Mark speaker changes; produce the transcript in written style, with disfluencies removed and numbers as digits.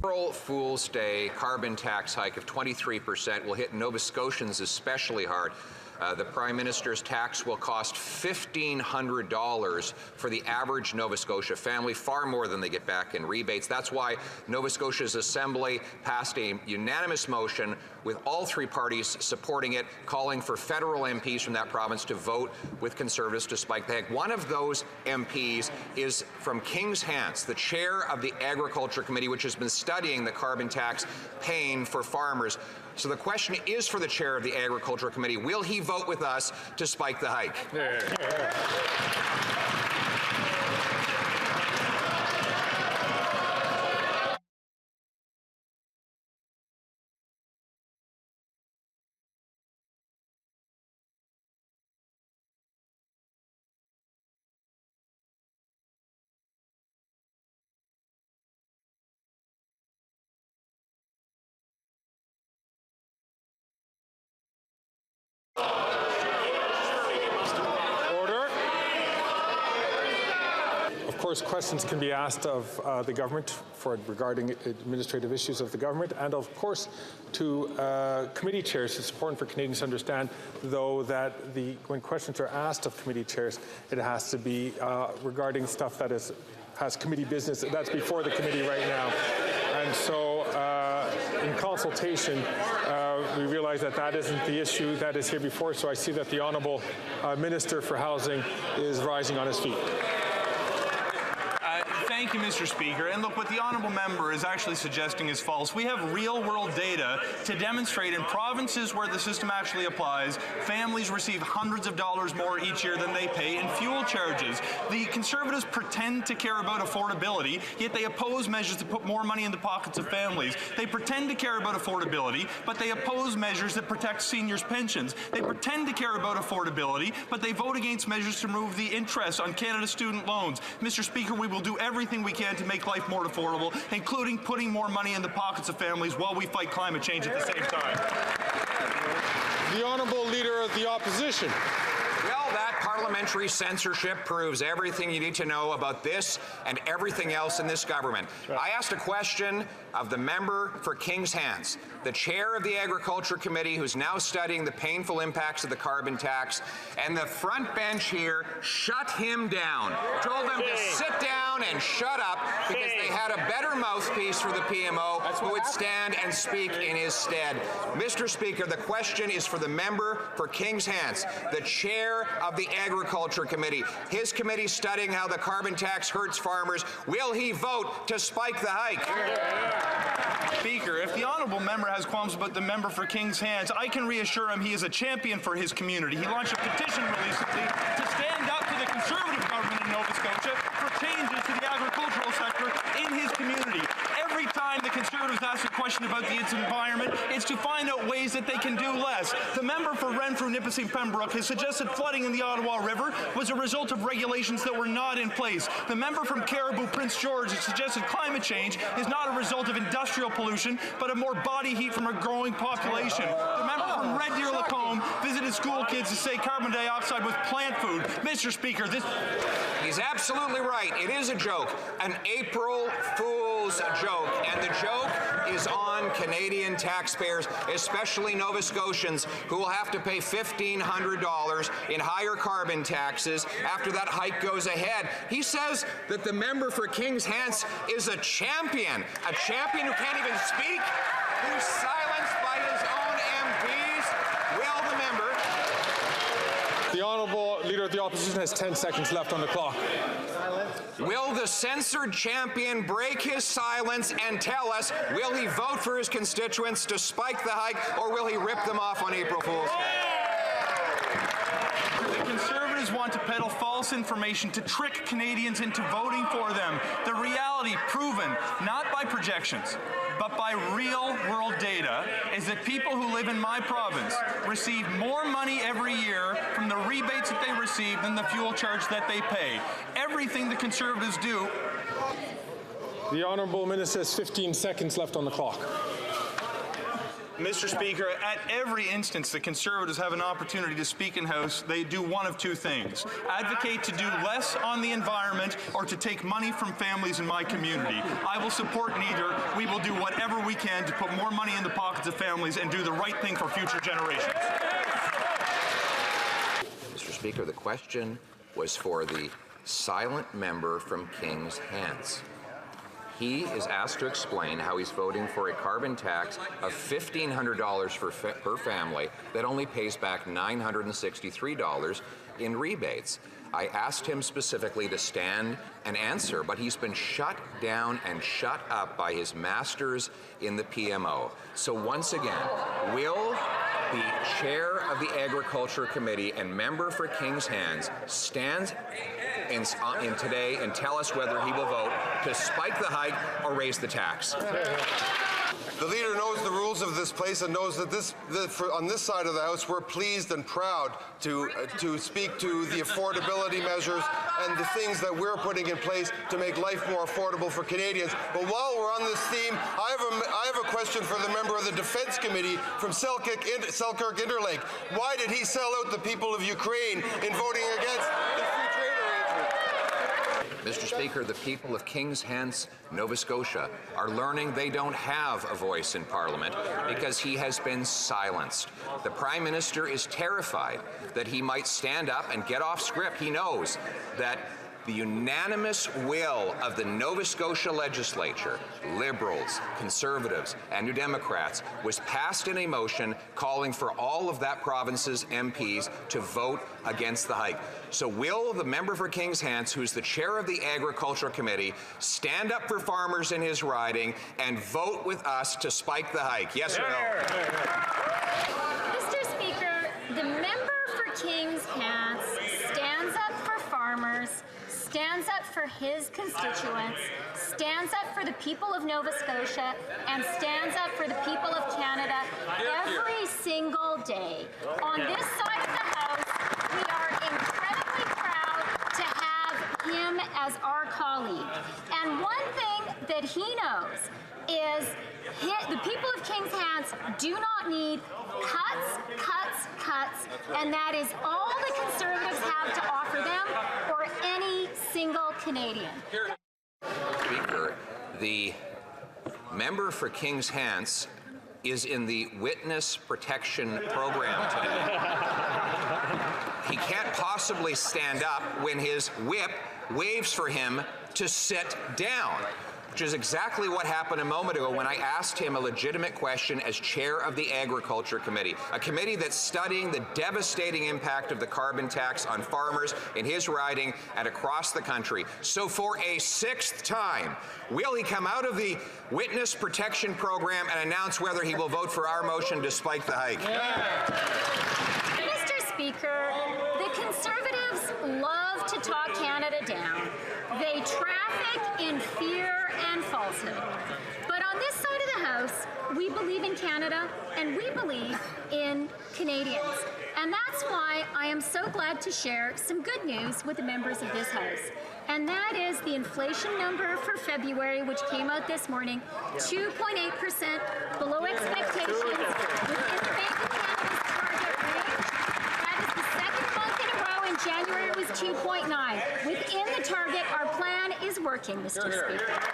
Speaker 1: April Fool's Day carbon tax hike of 23% will hit Nova Scotians especially hard. The Prime Minister's tax will cost $1,500 for the average Nova Scotia family, far more than they get back in rebates. That's why Nova Scotia's Assembly passed a unanimous motion with all three parties supporting it, calling for federal MPs from that province to vote with Conservatives to spike the hike. One of those MPs is from Kings Hants, the chair of the Agriculture Committee, which has been studying the carbon tax pain for farmers. So the question is for the chair of the Agriculture Committee, will he vote with us to spike the hike?
Speaker 2: Of course, questions can be asked of the government regarding administrative issues of the government, and of course to committee chairs. It's important for Canadians to understand, though, that when questions are asked of committee chairs, it has to be regarding stuff that has committee business that's before the committee right now. And so in consultation, we realize that that isn't the issue that is here before, so I see that the Honourable Minister for Housing is rising on his feet.
Speaker 3: Thank you, Mr. Speaker. And look, what the honourable member is actually suggesting is false. We have real-world data to demonstrate in provinces where the system actually applies, families receive hundreds of dollars more each year than they pay in fuel charges. The Conservatives pretend to care about affordability, yet they oppose measures to put more money in the pockets of families. They pretend to care about affordability, but they oppose measures that protect seniors' pensions. They pretend to care about affordability, but they vote against measures to remove the interest on Canada's student loans. Mr. Speaker, we will do everything we can to make life more affordable, including putting more money in the pockets of families while we fight climate change at the same time.
Speaker 2: The Honourable Leader of the Opposition.
Speaker 1: Well, that parliamentary censorship proves everything you need to know about this and everything else in this government. I asked a question of the member for Kings Hants, the chair of the Agriculture Committee, who's now studying the painful impacts of the carbon tax, and the front bench here shut him down, told him to sit down and shut up because they had a better mouthpiece for the PMO who would stand and speak in his stead. Mr. Speaker, the question is for the member for Kings Hants, the chair of the Agriculture Committee. His committee studying how the carbon tax hurts farmers. Will he vote to spike the hike?
Speaker 3: Speaker, if the honourable member has qualms about the member for Kings Hants, I can reassure him he is a champion for his community. He launched a petition recently to stand up to the Conservative government in Nova Scotia for changes to the agricultural sector in his community. Every time the Conservatives ask a question about the environment, it's to find out ways that they can do less. The member for Renfrew, Nipissing, Pembroke has suggested flooding in the Ottawa River was a result of regulations that were not in place. The member from Caribou, Prince George, has suggested climate change is not a result of industrial pollution, but of more body heat from a growing population. The member from Red Deer Lacombe visited school kids to say carbon dioxide was plant food. Mr. Speaker, this...
Speaker 1: He's absolutely right. It is a joke, an April Fool's joke, and the joke is on Canadian taxpayers, especially Nova Scotians, who will have to pay $1,500 in higher carbon taxes after that hike goes ahead. He says that the member for Kings Hants is a champion who can't even speak, who's silenced by his own MPs. Will the member...
Speaker 2: The Honourable Leader of the Opposition has 10 seconds left on the clock.
Speaker 1: Will the censored champion break his silence and tell us, will he vote for his constituents to spike the hike, or will he rip them off on April Fool's Day?
Speaker 3: The Conservatives want to peddle false information to trick Canadians into voting for them. The reality, proven not by projections, but by real-world data, is that people who live in my province receive more money every year from the rebates that they receive than the fuel charge that they pay. Everything the Conservatives do...
Speaker 2: The Honourable Minister has 15 seconds left on the clock.
Speaker 3: Mr. Speaker, at every instance the Conservatives have an opportunity to speak in House, they do one of two things: advocate to do less on the environment or to take money from families in my community. I will support neither. We will do do whatever we can to put more money in the pockets of families and do the right thing for future generations.
Speaker 1: Mr. Speaker, the question was for the silent member from King's Hants. He is asked to explain how he's voting for a carbon tax of $1,500 per family that only pays back $963 in rebates. I asked him specifically to stand and answer, but he's been shut down and shut up by his masters in the PMO. So once again, will the chair of the Agriculture Committee and member for King's Hants stand in today and tell us whether he will vote to spike the hike or raise the tax?
Speaker 4: The leader knows the rules of this place and knows that on this side of the House, we're pleased and proud to speak to the affordability measures and the things that we're putting in place to make life more affordable for Canadians. But while we're on this theme, I have a question for the member of the Defence Committee from Selkirk Interlake. Why did he sell out the people of Ukraine in voting against the free trade arrangement?
Speaker 1: Mr. Speaker, the people of King's Hants, Nova Scotia, are learning they don't have a voice in Parliament because he has been silenced. The Prime Minister is terrified that he might stand up and get off script. He knows that the unanimous will of the Nova Scotia legislature, Liberals, Conservatives, and New Democrats, was passed in a motion calling for all of that province's MPs to vote against the hike. So will the member for King's Hants, who's the chair of the Agriculture Committee, stand up for farmers in his riding and vote with us to spike the hike? Yes or no?
Speaker 5: Mr. Speaker, the member for King's Hants stands up for farmers, stands up for his constituents, stands up for the people of Nova Scotia, and stands up for the people of Canada every single day. On this side of the House, we are incredibly proud to have him as our colleague. And one thing that he knows is the people of King's Hants do not need cuts, cuts, cuts, and that is all the Conservatives have to offer them or any single Canadian.
Speaker 1: Speaker, the member for King's Hants is in the witness protection program today. He can't possibly stand up when his whip waves for him to sit down, which is exactly what happened a moment ago when I asked him a legitimate question as chair of the Agriculture Committee, a committee that's studying the devastating impact of the carbon tax on farmers in his riding and across the country. So for a sixth time, will he come out of the witness protection program and announce whether he will vote for our motion to spike the hike?
Speaker 5: Mr. Speaker, the Conservatives love to talk Canada down. They traffic in fear and falsehood. But on this side of the House, we believe in Canada and we believe in Canadians. And that's why I am so glad to share some good news with the members of this House. And that is the inflation number for February, which came out this morning, 2.8% below expectations within the Bank of Canada's target range. That is the second month in a row. In January, it was 2.9. Within the target, our plan is working, Mr. Speaker.